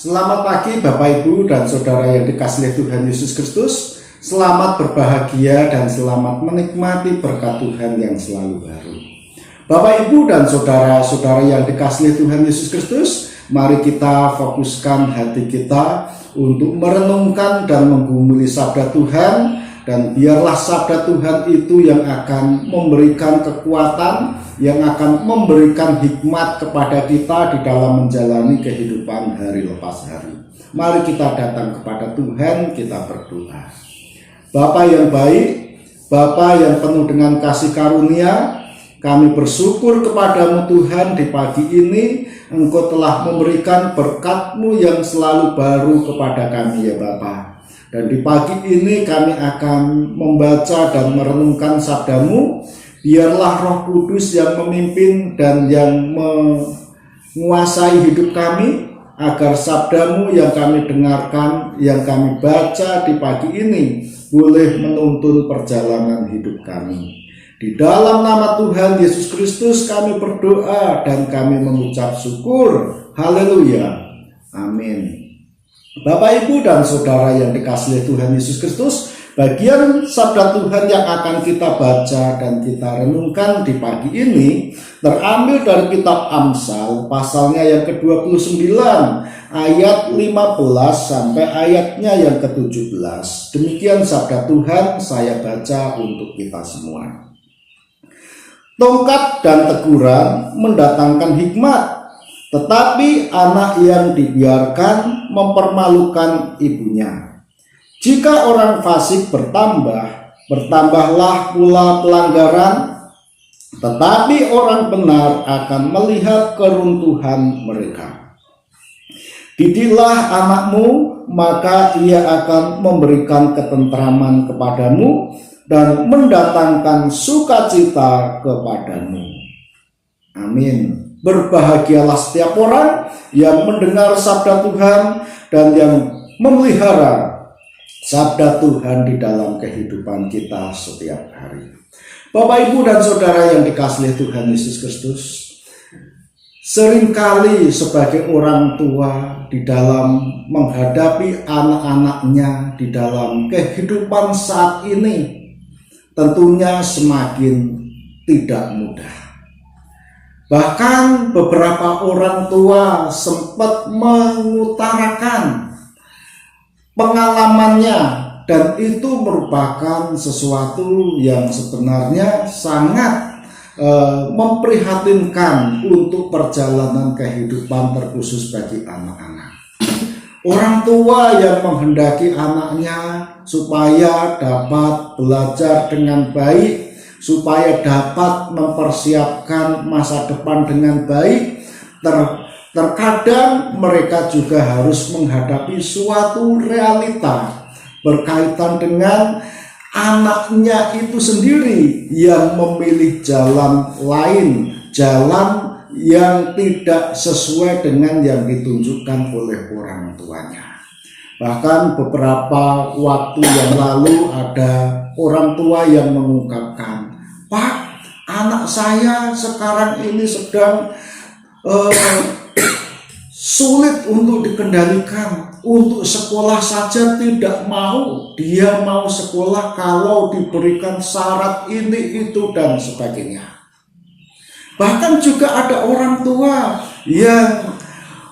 Selamat pagi Bapak Ibu dan Saudara yang dikasihi Tuhan Yesus Kristus. Selamat berbahagia dan selamat menikmati berkat Tuhan yang selalu baru. Bapak Ibu dan Saudara-saudara yang dikasihi Tuhan Yesus Kristus, mari kita fokuskan hati kita untuk merenungkan dan menggumuli sabda Tuhan. Dan biarlah sabda Tuhan itu yang akan memberikan kekuatan, yang akan memberikan hikmat kepada kita di dalam menjalani kehidupan hari lepas hari. Mari kita datang kepada Tuhan, kita berdoa. Bapa yang baik, Bapa yang penuh dengan kasih karunia, kami bersyukur kepadamu Tuhan di pagi ini. Engkau telah memberikan berkat-Mu yang selalu baru kepada kami ya Bapa. Dan di pagi ini kami akan membaca dan merenungkan sabda-Mu. Biarlah Roh Kudus yang memimpin dan yang menguasai hidup kami, agar sabda-Mu yang kami dengarkan, yang kami baca di pagi ini boleh menuntun perjalanan hidup kami. Di dalam nama Tuhan Yesus Kristus kami berdoa dan kami mengucap syukur. Haleluya. Amin. Bapak, Ibu, dan Saudara yang dikasihi Tuhan Yesus Kristus, bagian sabda Tuhan yang akan kita baca dan kita renungkan di pagi ini terambil dari kitab Amsal, pasalnya yang ke-29, ayat 15 sampai ayatnya yang ke-17. Demikian sabda Tuhan, saya baca untuk kita semua. Tongkat dan teguran mendatangkan hikmat, tetapi anak yang dibiarkan mempermalukan ibunya. Jika orang fasik bertambah, bertambahlah pula pelanggaran, tetapi orang benar akan melihat keruntuhan mereka. Didiklah anakmu, maka ia akan memberikan ketentraman kepadamu dan mendatangkan sukacita kepadamu. Amin. Berbahagialah setiap orang yang mendengar sabda Tuhan dan yang memelihara sabda Tuhan di dalam kehidupan kita setiap hari. Bapak, Ibu, dan Saudara yang dikasihi Tuhan Yesus Kristus, seringkali sebagai orang tua di dalam menghadapi anak-anaknya di dalam kehidupan saat ini tentunya semakin tidak mudah. Bahkan beberapa orang tua sempat mengutarakan pengalamannya, dan itu merupakan sesuatu yang sebenarnya sangat memprihatinkan untuk perjalanan kehidupan terkhusus bagi anak-anak. Orang tua yang menghendaki anaknya supaya dapat belajar dengan baik, supaya dapat mempersiapkan masa depan dengan baik, terkadang mereka juga harus menghadapi suatu realita berkaitan dengan anaknya itu sendiri yang memilih jalan lain, jalan yang tidak sesuai dengan yang ditunjukkan oleh orang tuanya. Bahkan beberapa waktu yang lalu ada orang tua yang mengungkapkan, "Pak, anak saya sekarang ini sedang sulit untuk dikendalikan. Untuk sekolah saja tidak mau. Dia mau sekolah kalau diberikan syarat ini, itu, dan sebagainya." Bahkan juga ada orang tua yang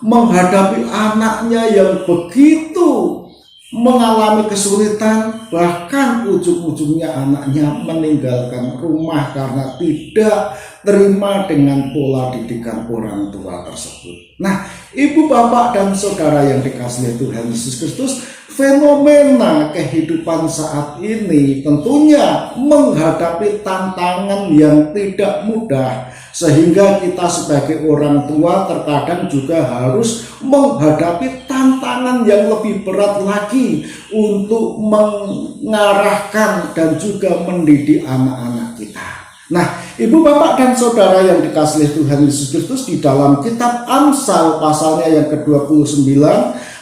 menghadapi anaknya yang begitu mengalami kesulitan, bahkan ujung-ujungnya anaknya meninggalkan rumah karena tidak terima dengan pola didikan orang tua tersebut. Nah, Ibu, Bapak, dan Saudara yang dikasihi Tuhan Yesus Kristus, fenomena kehidupan saat ini tentunya menghadapi tantangan yang tidak mudah, sehingga kita sebagai orang tua terkadang juga harus menghadapi tantangan yang lebih berat lagi untuk mengarahkan dan juga mendidik anak-anak kita. Nah, Ibu, Bapak, dan Saudara yang dikasihi Tuhan Yesus Kristus, di dalam kitab Amsal pasalnya yang ke-29,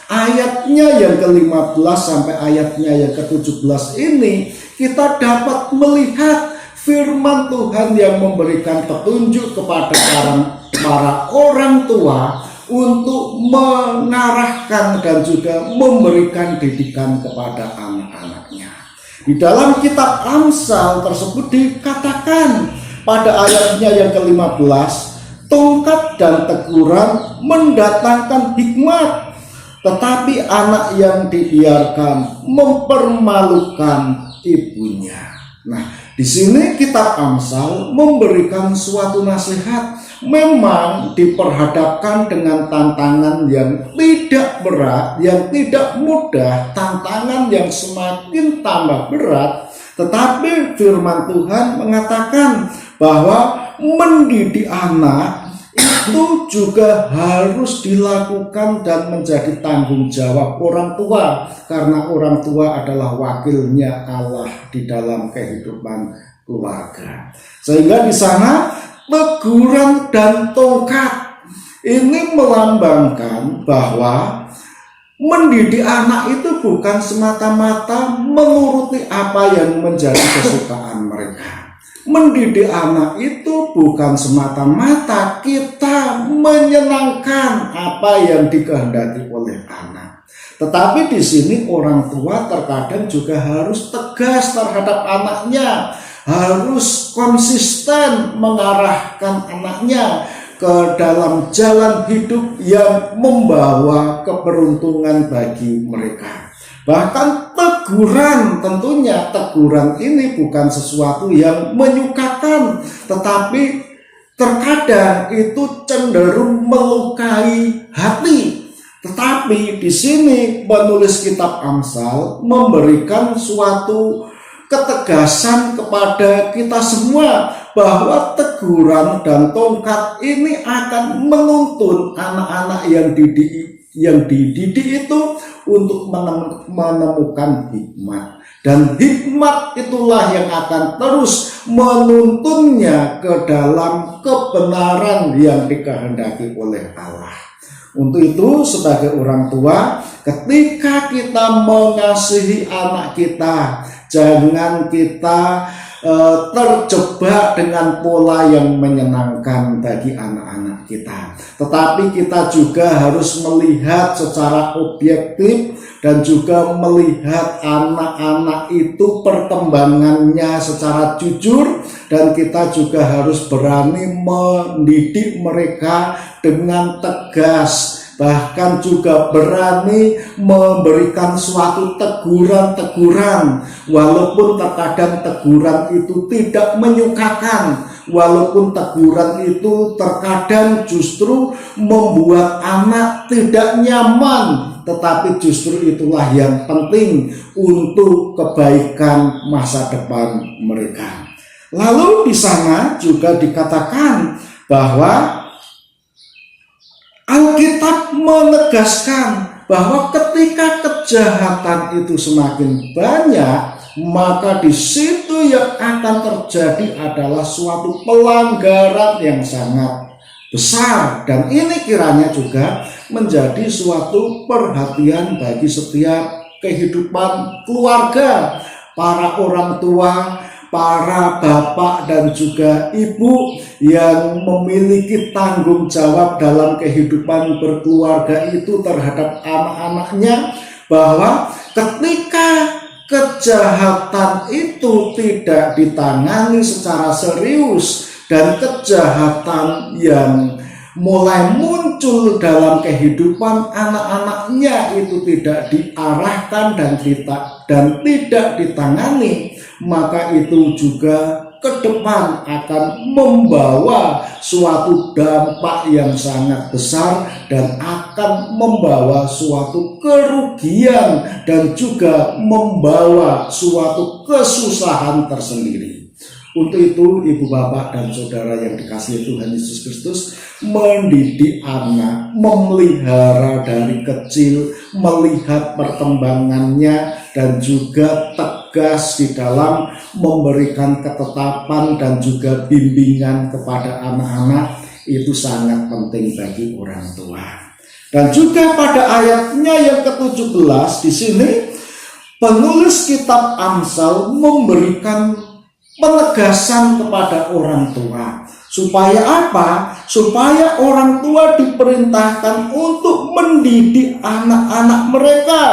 ayatnya yang ke-15 sampai ayatnya yang ke-17 ini, kita dapat melihat firman Tuhan yang memberikan petunjuk kepada para orang tua untuk mengarahkan dan juga memberikan didikan kepada anak-anaknya. Di dalam kitab Amsal tersebut dikatakan pada ayatnya yang ke-15, tongkat dan teguran mendatangkan hikmat, tetapi anak yang dibiarkan mempermalukan ibunya. Nah, di sini kitab Amsal memberikan suatu nasihat. Memang diperhadapkan dengan tantangan yang tidak berat, yang tidak mudah, tantangan yang semakin tambah berat. Tetapi firman Tuhan mengatakan bahwa mendidik anak itu juga harus dilakukan dan menjadi tanggung jawab orang tua, karena orang tua adalah wakilnya Allah di dalam kehidupan keluarga. Sehingga di sana teguran dan tongkat ini melambangkan bahwa mendidik anak itu bukan semata-mata menuruti apa yang menjadi kesukaan mereka. Mendidik anak itu bukan semata-mata kita menyenangkan apa yang dikehendaki oleh anak. Tetapi di sini orang tua terkadang juga harus tegas terhadap anaknya, harus konsisten mengarahkan anaknya ke dalam jalan hidup yang membawa keberuntungan bagi mereka. Bahkan teguran, tentunya teguran ini bukan sesuatu yang menyukakan, tetapi terkadang itu cenderung melukai hati. Tetapi di sini penulis kitab Amsal memberikan suatu ketegasan kepada kita semua bahwa teguran dan tongkat ini akan menuntun anak-anak yang dididik itu untuk menemukan hikmat, dan hikmat itulah yang akan terus menuntunnya ke dalam kebenaran yang dikehendaki oleh Allah. Untuk itu sebagai orang tua, ketika kita mengasihi anak kita, jangan kita terjebak dengan pola yang menyenangkan bagi anak-anak kita. Tetapi kita juga harus melihat secara objektif dan juga melihat anak-anak itu perkembangannya secara jujur, dan kita juga harus berani mendidik mereka dengan tegas, bahkan juga berani memberikan suatu teguran-teguran, walaupun terkadang teguran itu tidak menyukakan, walaupun teguran itu terkadang justru membuat anak tidak nyaman, tetapi justru itulah yang penting untuk kebaikan masa depan mereka. Lalu di sana juga dikatakan bahwa Alkitab menegaskan bahwa ketika kejahatan itu semakin banyak, maka di situ yang akan terjadi adalah suatu pelanggaran yang sangat besar, dan ini kiranya juga menjadi suatu perhatian bagi setiap kehidupan keluarga, para orang tua, para bapak dan juga ibu yang memiliki tanggung jawab dalam kehidupan berkeluarga itu terhadap anak-anaknya, bahwa ketika kejahatan itu tidak ditangani secara serius dan kejahatan yang mulai muncul dalam kehidupan anak-anaknya itu tidak diarahkan dan tidak ditangani, maka itu juga ke depan akan membawa suatu dampak yang sangat besar dan akan membawa suatu kerugian dan juga membawa suatu kesusahan tersendiri. Untuk itu ibu bapak dan saudara yang dikasihi Tuhan Yesus Kristus, mendidik anak, memelihara dari kecil, melihat perkembangannya dan juga tegas di dalam memberikan ketetapan dan juga bimbingan kepada anak-anak, itu sangat penting bagi orang tua. Dan juga pada ayatnya yang ke-17 di sini penulis kitab Amsal memberikan penegasan kepada orang tua Supaya apa? Supaya orang tua diperintahkan untuk mendidik anak-anak mereka.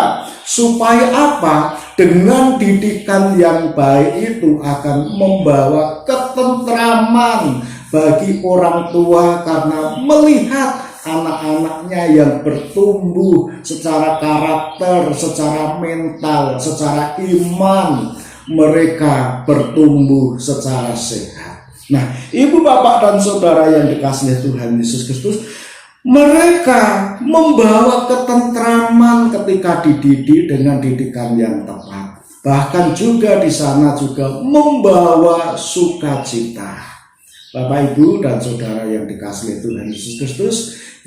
Supaya apa? Dengan didikan yang baik itu akan membawa ketentraman bagi orang tua karena melihat anak-anaknya yang bertumbuh secara karakter, secara mental, secara iman, mereka bertumbuh secara sehat. Nah, ibu, bapak, dan saudara yang dikasihi Tuhan Yesus Kristus, mereka membawa ketentraman ketika dididik dengan didikan yang tepat. Bahkan juga di sana juga membawa sukacita. Bapak, ibu, dan saudara yang dikasihi Tuhan Yesus Kristus,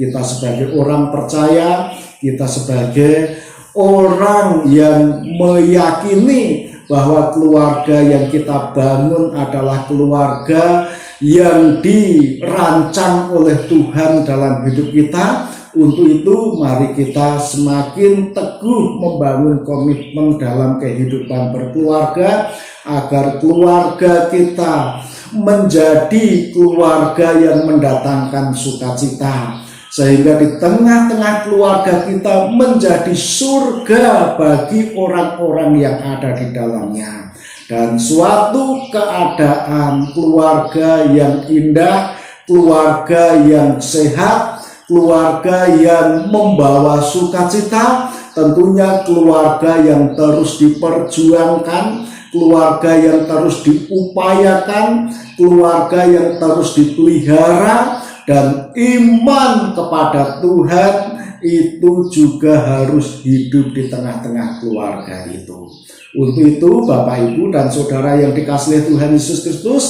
kita sebagai orang percaya, kita sebagai orang yang meyakini bahwa keluarga yang kita bangun adalah keluarga yang dirancang oleh Tuhan dalam hidup kita. Untuk itu mari kita semakin teguh membangun komitmen dalam kehidupan berkeluarga, agar keluarga kita menjadi keluarga yang mendatangkan sukacita, sehingga di tengah-tengah keluarga kita menjadi surga bagi orang-orang yang ada di dalamnya. Dan suatu keadaan keluarga yang indah, keluarga yang sehat, keluarga yang membawa sukacita, tentunya keluarga yang terus diperjuangkan, keluarga yang terus diupayakan, keluarga yang terus dipelihara, dan iman kepada Tuhan itu juga harus hidup di tengah-tengah keluarga itu. Untuk itu Bapak, Ibu, dan saudara yang dikasihi Tuhan Yesus Kristus,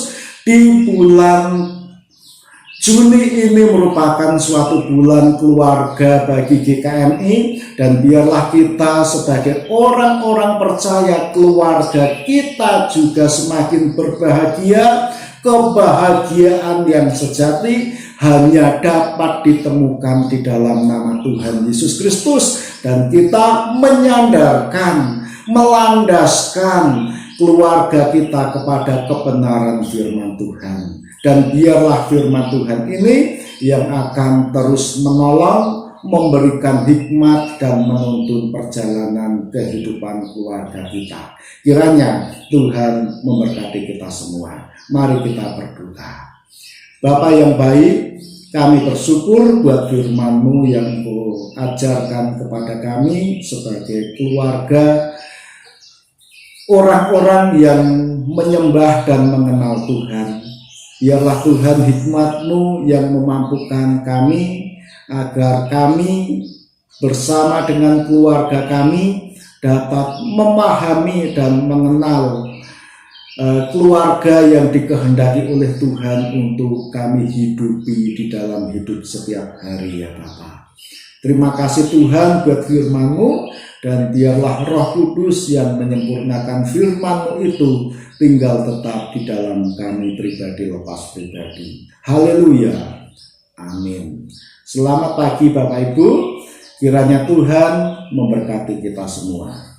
di bulan Juni ini merupakan suatu bulan keluarga bagi GKMI, dan biarlah kita sebagai orang-orang percaya keluarga kita juga semakin berbahagia. Kebahagiaan yang sejati hanya dapat ditemukan di dalam nama Tuhan Yesus Kristus, dan kita menyandarkan, melandaskan keluarga kita kepada kebenaran firman Tuhan. Dan biarlah firman Tuhan ini yang akan terus menolong, memberikan hikmat, dan menuntun perjalanan kehidupan keluarga kita. Kiranya Tuhan memberkati kita semua. Mari kita berdoa. Bapa yang baik, kami bersyukur buat firman-Mu yang Engkau ajarkan kepada kami sebagai keluarga, orang-orang yang menyembah dan mengenal Tuhan. Biarlah Tuhan hikmat-Mu yang memampukan kami, agar kami bersama dengan keluarga kami dapat memahami dan mengenal keluarga yang dikehendaki oleh Tuhan untuk kami hidupi di dalam hidup setiap hari, ya Bapa. Terima kasih Tuhan buat firman-Mu, dan biarlah Roh Kudus yang menyempurnakan firman-Mu itu tinggal tetap di dalam kami pribadi lepas pribadi. Haleluya. Amin. Selamat pagi Bapak Ibu. Kiranya Tuhan memberkati kita semua.